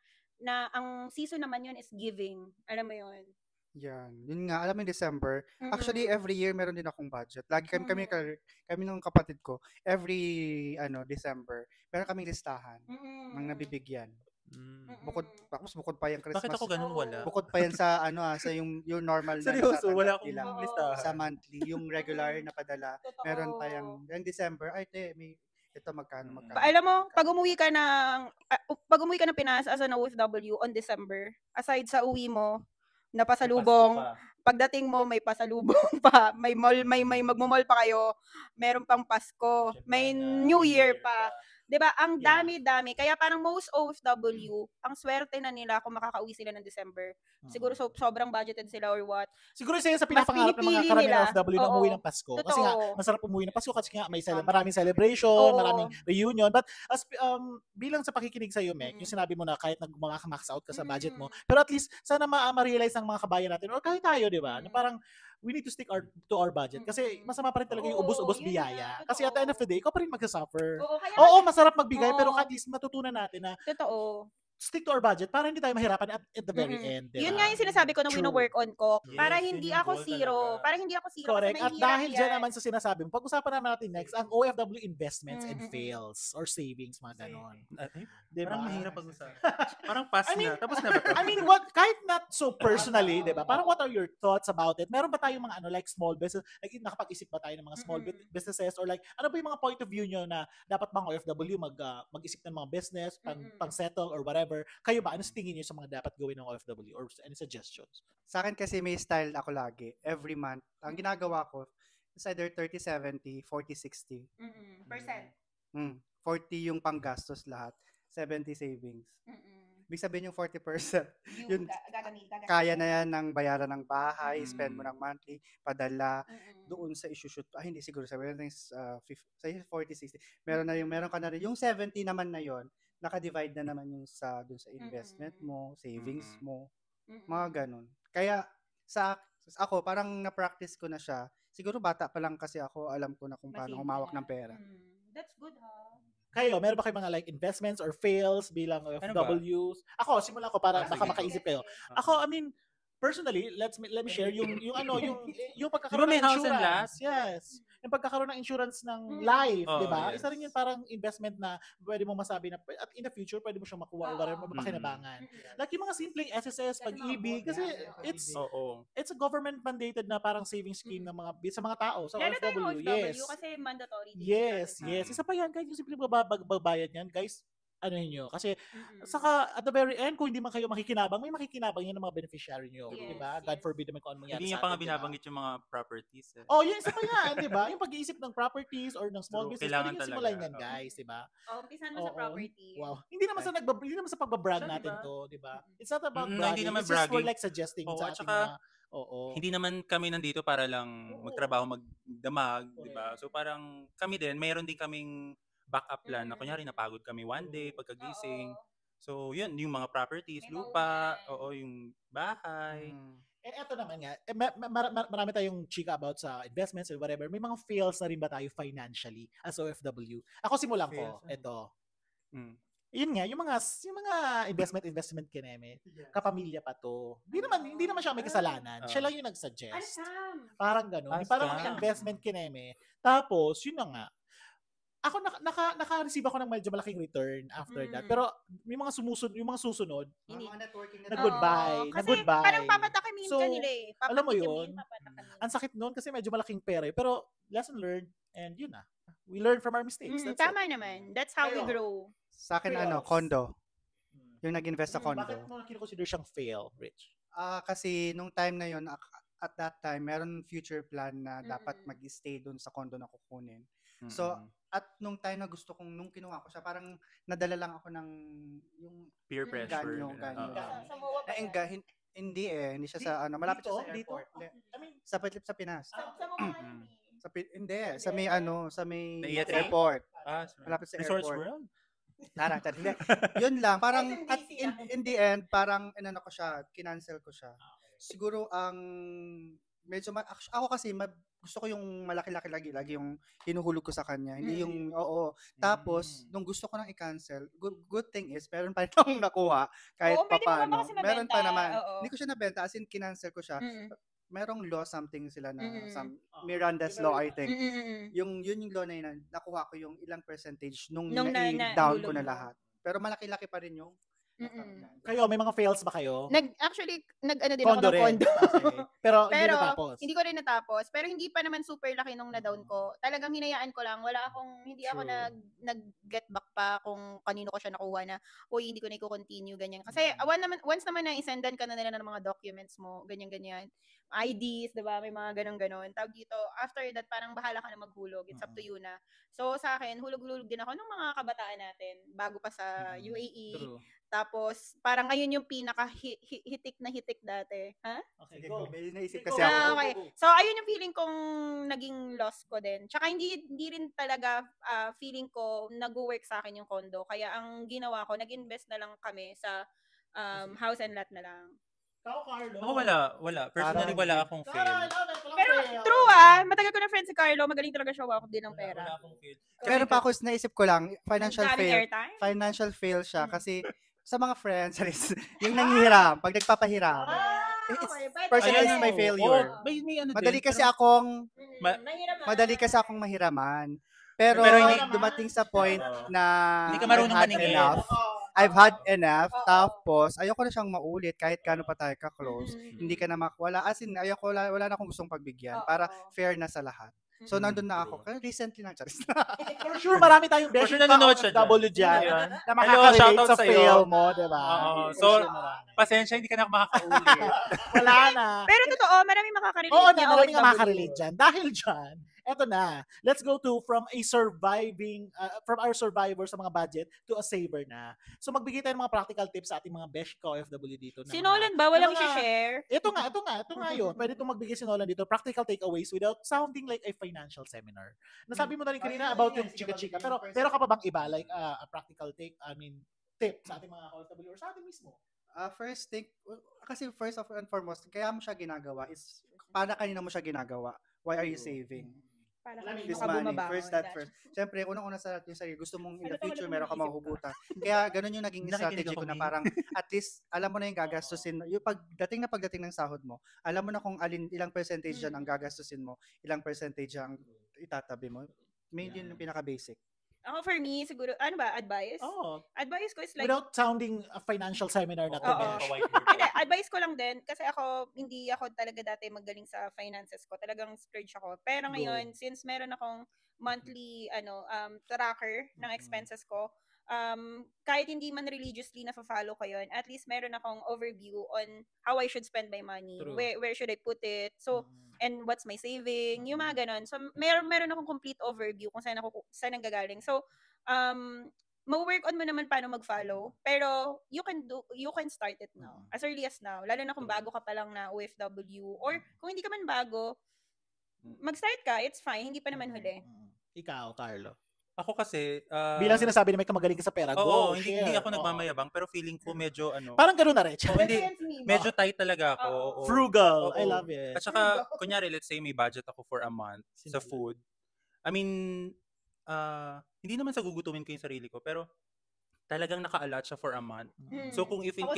ang season naman yun is giving. Alam mo yun? Yan. Yun nga, alam mo yung December, actually Mm-mm. every year meron din akong budget. Lagi kami ng kapatid ko, every December, meron kaming listahan ng nabibigyan. Bukod pa yung Christmas. Bakit ako ganun wala? Bukod pa yan sa sa yung normal na Seryoso, natatanggap wala akong nila. listahan. Sa monthly, yung regular na padala, Totoo. meron pa yung December, ay may ito magkano. Alam mo, pag umuwi ka ng Pinas as an OFW on December, aside sa uwi mo, na pasalubong, pagdating mo may pasalubong pa, may magmo-mall pa kayo, meron pang Pasko, may New Year pa. 'Di ba? Ang dami-dami. Kaya parang most OFW, ang swerte na nila kung makakauwi sila ng December. Siguro sobrang budgeted sila or what. Siguro isa yun sa pinapangarap ng mga pinipili karamihan nila. ng OFW na Oo. umuwi ng Pasko. Kasi nga, Totoo. masarap umuwi ng Pasko kasi nga maraming celebration, Oo. maraming reunion. But bilang sa pakikinig sa'yo, Mek, yung sinabi mo na kahit max out ka sa budget mo, pero at least sana ma-realize ng mga kabayan natin or kahit tayo, di ba? Na parang we need to stick to our budget. Kasi masama pa rin talaga yung ubos-ubos yun biyaya. nga, Kasi at the end of the day, ikaw pa rin mag-suffer. Oo, kaya Oo, masarap magbigay, Oo. pero at least matutunan natin na totoo. stick to our budget para hindi tayo mahirapan at the very Mm-mm. end. Diba? Yun nga yung sinasabi ko na True. wino-work on ko. Yes, Para yun hindi yung ako goal zero. talaga. Para hindi ako zero. Correct. Kasi At mahirap dahil dyan yan. naman sa sinasabi mo, pag-usapan naman natin next, ang OFW investments and Mm-mm. fails or savings, mga ganon. Diba? Parang mahirap pag-usapan. Parang pass I mean, na. Tapos na ba to? I mean, kahit not so personally, di ba? Parang what are your thoughts about it? Meron ba tayong mga like small business, like nakapag-isip ba tayo ng mga small businesses or like, ano ba yung mga point of view nyo na dapat bang OFW mag-isip ng mga business, pang-settle or whatever? Kayo ba? Ano sa tingin nyo sa mga dapat gawin ng OFW or any suggestions? Sa akin kasi may style ako lagi. Every month, ang ginagawa ko is either 30-70, 40-60. Percent. 40 yung panggastos lahat, 70 savings. Ibig sabihin yung 40%, yun, kaya na yan ng bayaran ng bahay, spend mo ng monthly, padala, doon sa issue-shoot. Hindi siguro, sabihin natin 40-60. Meron ka na rin. Yung 70 naman na yon naka-divide na naman yung doon sa investment mo, savings mo, mga ganun. Kaya ako, parang na-practice ko na siya. Siguro bata pa lang kasi ako, alam ko na kung paano humawak ng pera. That's good, ha? Kayo, meron ba kayo mga like investments or fails bilang OFWs? Ako, simula ko para baka makaisip kayo. Ako, I mean, personally, let me share yung pagkakaroon Di ba may ng house and lot? insurance. Yes. Yung pagkakaroon ng insurance ng life, Oh, di ba? yes. Isa rin yun parang investment na pwede mo masabi na at in the future pwede mo siyang makuha o whatever, mapakinabangan. Like yung mga simpleng SSS, pag-ibig, kasi it's a government mandated na parang saving scheme ng sa mga tao, sa Lalo tayong OFW. OFW Yes. kasi mandatory. Yes. Isa pa yan, kahit yung simple magbabayad yan, guys, ano nyo. Kasi, saka, at the very end, kung hindi man kayo makikinabang, may makikinabang yan ng mga beneficiary nyo. Yes, Diba? God forbid naman kung ano mangyari Hindi sa niya pa nga atin, binabanggit yung mga properties. Oh, yun, isa pa yan, diba? Yung pag-iisip ng properties or ng small True, business, kailangan pwede nyo simulan talaga. yan, guys, diba? Umpisan mo sa property. Wow. Hindi naman sa pagbabrag Siya, natin diba? to, diba? It's not about Hindi bragging. naman It's just for bragging. like suggesting Oo, sa at ating saka, mga Oo. Hindi naman kami nandito para lang magtrabaho, magdamag, di ba? So parang kami din, mayroon din kaming backup plan na kunyari napagod kami one day pagkagising. Oo. So yun, yung mga properties, May lupa, mahuhuyan. oo, yung bahay. And eto naman nga, marami tayong chika about sa investments and whatever. May mga fails na rin ba tayo financially as OFW? Ako simulan ko. Fails, Ito. Mm. Yun nga, yung mga investment kineme, kapamilya pa to. Hindi naman siya may kasalanan. Siya lang yung nagsuggest. Scam. Parang ganun. Ah, Yung parang scam. mga investment kineme. Tapos, yun na nga. Ako naka-receive ako ng medyo malaking return after that. Pero yung mga susunod, Mga networking na goodbye, Kasi na goodbye. parang papatakimin So, ka nila eh. alam mo Papatikimin, yun, papatakamin. ang sakit nun kasi medyo malaking pera eh. Pero lesson learned and yun na. We learn from our mistakes. That's Tama it. naman. That's how we Kayo? grow. Sa akin, Fails. condo. Yung nag-invest sa Bakit condo. mo kinoconsider siyang fail, Rich? Kasi nung time na yun, at that time, meron future plan na dapat mag-stay dun sa condo na kukunin. So, at nung time na gusto kong, nung kinuha ko siya, parang nadala lang ako ng yung peer pressure. ganyo. Oo. Hindi siya sa, malapit siya sa airport. Hindi. I mean, Sa Pinas. Sa mga Hindi, sa may Sa airport. Sorry. Malapit sa Resorts airport. World? Hindi. Yun lang, parang at SMDC in the end, parang ko siya, kinancel ko siya. Siguro ang medyo ako kasi gusto ko yung malaki-laki lagi yung hinuhulog ko sa kanya. Hindi yung Tapos nung gusto ko nang i-cancel, good thing is meron pa rin akong nakuha kahit Oo, pwede mo papaano. kasi Meron mabenta. pa naman. Oo. Hindi ko siya nabenta as in kinancel ko siya. Merong law something sila na some Miranda's Iba law rin. I think. Yun yung law na yun, nakuha ko yung ilang percentage nung Nung down ko nahulog na mo. lahat. Pero malaki-laki pa rin yung Kayo, may mga fails ba kayo? Actually, nag-ano din Condo ako ng rin. condo. Okay. Pero hindi Pero, natapos. hindi ko rin natapos. Pero hindi pa naman super laki nung na-down ko. Talagang hinayaan ko lang. Hindi ako True. nag-get back pa kung kanino ko siya nakuha na, uy, hindi ko na i-continue, ganyan. Kasi, once naman na isendan ka na nila ng mga documents mo, ganyan-ganyan. IDs, diba? May mga ganon-ganon. Tawag dito, after that, parang bahala ka na maghulog. It's up to you na. So, sa akin, hulog-hulog din ako ng mga kabataan natin bago pa sa UAE. True. Tapos, parang ayun yung pinaka-hitik na hitik dati. Ha? Okay, go. May naisip Go. kasi ako. Okay. So, ayun yung feeling kong naging loss ko din. Tsaka, hindi rin talaga feeling ko nag-work sa akin yung condo. Kaya, ang ginawa ko, nag-invest na lang kami sa house and lot na lang. Ikaw, Carlo. Ako wala. Personally, wala akong fail. Pero, true matagal ko na friend si Carlo. Magaling talaga siya wako din ng pera. Wala akong fail. Pero pa ako naisip ko lang, financial Ang daming fail. airtime? Financial fail siya kasi sa mga friends, yung nanghihiram, pag nagpapahiram. Okay. Personally, Ayan, it's my oo. failure. May ano Madali din, kasi pero- akong Nahiraman. madali kasi akong mahiraman. Pero hindi- dumating sa point Oo. na Hindi ka marunong I've had maningil. enough. I've had enough. Tapos, ayoko na siyang maulit kahit gaano pa tayo ka-close. Hindi ka na makuwala. As in, wala na akong gustong pagbigyan para fair na sa lahat. So, nandun na ako. Kaya recently lang, Charis. For sure, marami tayong For beshi sure, nanonood siya dyan. W dyan Ayan. na Hello, makaka-relate shoutout sa sa'yo. fail mo, diba? Oo. For So, sure, marami. Pasensya, hindi ka na makakaulit. Wala na. Pero totoo, marami makaka-relate. Oo na na, marami nga OFW. makaka-relate dyan. Dahil dyan, eto na. Let's go to from our survivor sa mga budget to a saver na. So magbigay tayo ng mga practical tips sa ating mga best OFW dito. Si Nolan ba? Walang ng mga- share. Ito nga yun. Pwede itong magbigay si Nolan dito. Practical takeaways without sounding like a financial seminar. Nasabi mo na rin kanina about yung chika-chika. Pero ka pa bang iba? Like a practical tip sa ating mga OFW or sa ating mismo? First thing, kasi first and foremost, kaya mo siya ginagawa is, para kanina mo siya ginagawa? Why are you saving? Para Alam mo, This ka money, bumabangon. first that first. Siyempre, unang-una sa lahat yung sarili. Gusto mong in the Ano future, talaga meron ka naman mahuhugutan. Kaya ganun yung naging Nakikinig strategy ako, ko na Min. parang at least alam mo na yung gagastusin. Yung pagdating ng sahod mo, alam mo na kung ilang percentage dyan ang gagastusin mo, ilang percentage ang itatabi mo. Yun yung pinaka-basic. Ako for me, siguro, ano ba, advice? Oh, Advice ko is like, without sounding a financial seminar na to, Oo. Besh. Hindi, advice ko lang din, kasi hindi ako talaga dati magaling sa finances ko. Talagang splurge ako. Pero ngayon, since meron akong monthly, tracker ng expenses ko, kahit hindi man religiously na-follow ko yun, at least meron akong overview on how I should spend my money. True. Where should I put it? So, and what's my saving, yung mga ganon. So, meron akong complete overview kung saan nanggagaling. So, ma-work on mo naman paano mag-follow. Pero you can start it now. As early as now. Lalo na kung bago ka pa lang na OFW. Or kung hindi ka man bago, mag-start ka, it's fine. Hindi pa naman huli. Ikaw, Carlo. Ako kasi, Bilang sinasabi na may kamagaling ka sa pera, oo, go, hindi share. ako nagmamayabang, pero feeling ko medyo Parang gano'n na rin. medyo tight talaga ako. Oo. Frugal. Oo. I love it. At saka, kunyari, let's say may budget ako for a month sa food. I mean, hindi naman sa gugutumin ko yung sarili ko, pero talagang naka-allot siya for a month. So kung if in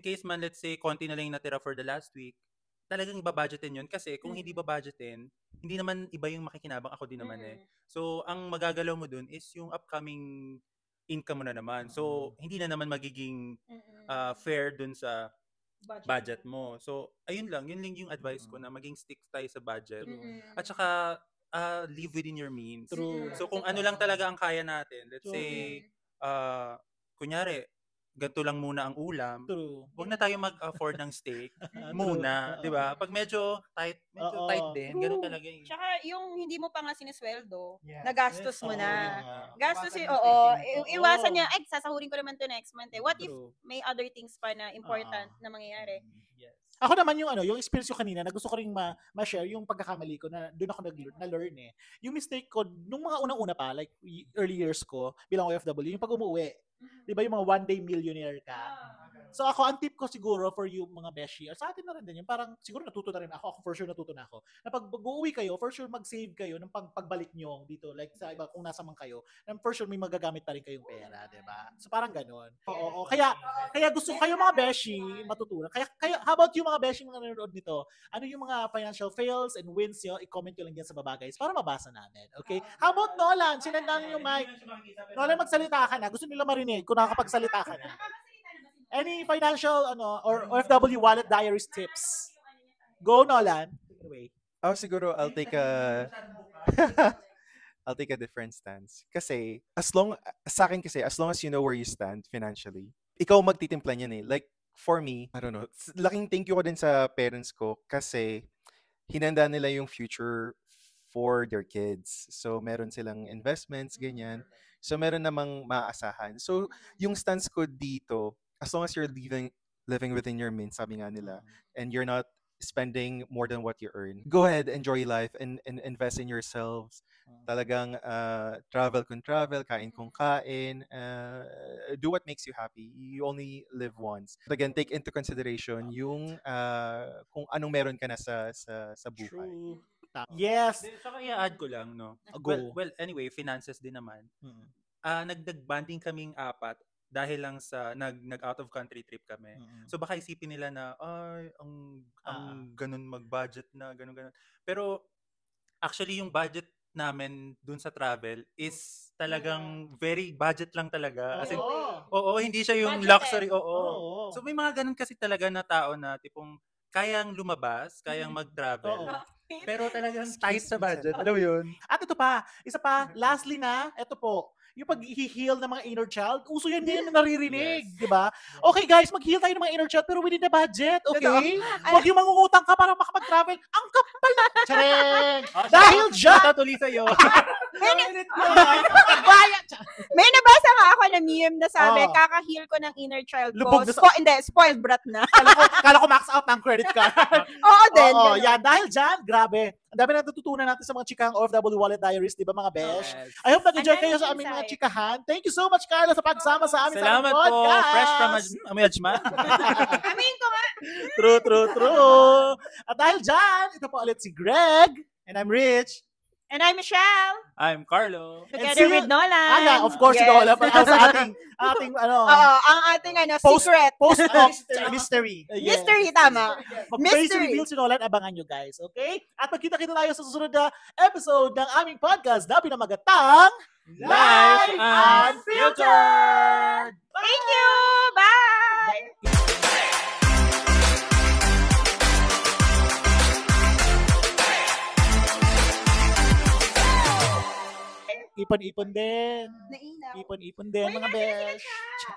case man, let's say, konti na lang yung natira for the last week, talagang babudgetin yun. Kasi kung hindi babudgetin, hindi naman iba yung makikinabang, ako din naman eh. So, ang magagalaw mo dun is yung upcoming income mo na naman. So, hindi na naman magiging fair dun sa budget mo. So, ayun lang. Yun lang yung advice ko na maging stick tayo sa budget. At saka, live within your means. True. So, kung ano lang talaga ang kaya natin. Let's say, kunyari, ganito lang muna ang ulam. True. Huwag na tayo mag-afford ng steak muna, 'di ba? Pag medyo tight din, ganoon talaga eh. Tsaka yung hindi mo pa nga sinesweldo, Yes. nagastos mo na. Gastos Iwasan yun, yung oo. thinking. Iwasan niya, ay, sasahurin ko naman to next month eh. What if True. may other things pa na important na mangyayari? Yes. Ako naman yung experience ko kanina na gusto ko ring ma-share yung pagkakamali ko na doon ako na-learn eh. Yung mistake ko nung mga unang-una pa, like early years ko bilang OFW, yung pag umuwi. 'Di ba yung mga one day millionaire ka? So ako, ang tip ko siguro for you mga beshi, or sa atin na rin din yun, parang siguro natuto na rin ako for sure natuto na ako, na pag uuwi kayo, for sure mag-save kayo ng pagbalik nyo dito, like sa iba, kung nasa man kayo, na for sure may magagamit pa rin kayong pera, diba? So parang ganun. Oo. Kaya gusto ko kayo mga beshi, matutunan. Kaya, how about you mga beshi mga nanonood nito? Ano yung mga financial fails and wins nyo? I-comment nyo lang dyan sa baba, guys, para mabasa namin. Okay? How about Nolan? Sinandan yung mic. Nolan, magsalita ka na. Gusto nila marinig kung nakakapagsalita ka na. Any financial or OFW wallet diaries tips? Go, Nolan. Take it away. Siguro I'll take a different stance. Kasi sa akin kasi, as long as you know where you stand financially, ikaw magtitimpla niyan eh. Like for me, I don't know, laking thank you ko din sa parents ko kasi hinanda nila yung future for their kids. So meron silang investments, ganyan. So meron namang maaasahan. So yung stance ko dito, as long as you're living within your means, sabi nga nila, and you're not spending more than what you earn, go ahead, enjoy life, and invest in yourselves. Talagang travel kung travel, kain kung kain, do what makes you happy. You only live once. But again, take into consideration yung kung anong meron ka na sa buhay. True. Yes. Saka i-add ko lang, no? Go. Well, anyway, finances din naman. Nagdag-banding kaming apat dahil lang sa nag-out of country trip kami. So baka isipin nila na ay ang ganun mag-budget na ganun. Pero actually yung budget namin dun sa travel is talagang very budget lang talaga. As in, hindi siya yung Budgeted. luxury. Oo. So may mga ganun kasi talaga na tao na tipong kayang lumabas, kayang mag-travel. Pero talagang tight sa budget. Ano yun? At ito pa, isa pa, lastly na, ito po, yung pag-heal ng mga inner child, uso yan din na naririnig, di ba? Okay guys, mag-heal tayo ng mga inner child pero within the budget, okay? Huwag yung mangungutang ka para makapag-travel. Ang kapal na! Chareng! Dahil dyan! Tatuloy sa'yo. May nabasa nga ako na meme na sabi, kaka-heal ko ng inner child ko. Lubog na sa- Hindi, spoiled brat na. Kala ko max out ng credit card. Oo din. Oo, ganun. yan. Dahil dyan, grabe. Ang dami na natutunan natin sa mga chikang OFW Wallet Diaries, di ba mga besh? Yes. I hope nag-enjoy Ang kayo daming sa aming mga insight. chikahan. Thank you so much, Carla, sa pagsama sa amin Salamat sa aming po. podcast. Fresh from Amiyajman. Amin ko nga. True. At dahil dyan, ito po ulit si Greg. And I'm Rich. And I'm Michelle. I'm Carlo. Together with Nolan. Yeah, of course, Yes. ito wala pa sa ating Oo, ang ating secret. post Mystery. Yes. Mystery, tama. Mag-face Mystery. reveal si Nolan, abangan nyo guys, okay? At magkita-kita tayo sa susunod na episode ng aming podcast na pinamagatang Life Unfiltered! Thank you. Bye. Ipon-ipon din. Nainaw. Ipon-ipon din, Uy, mga nasa na sila besh. siya.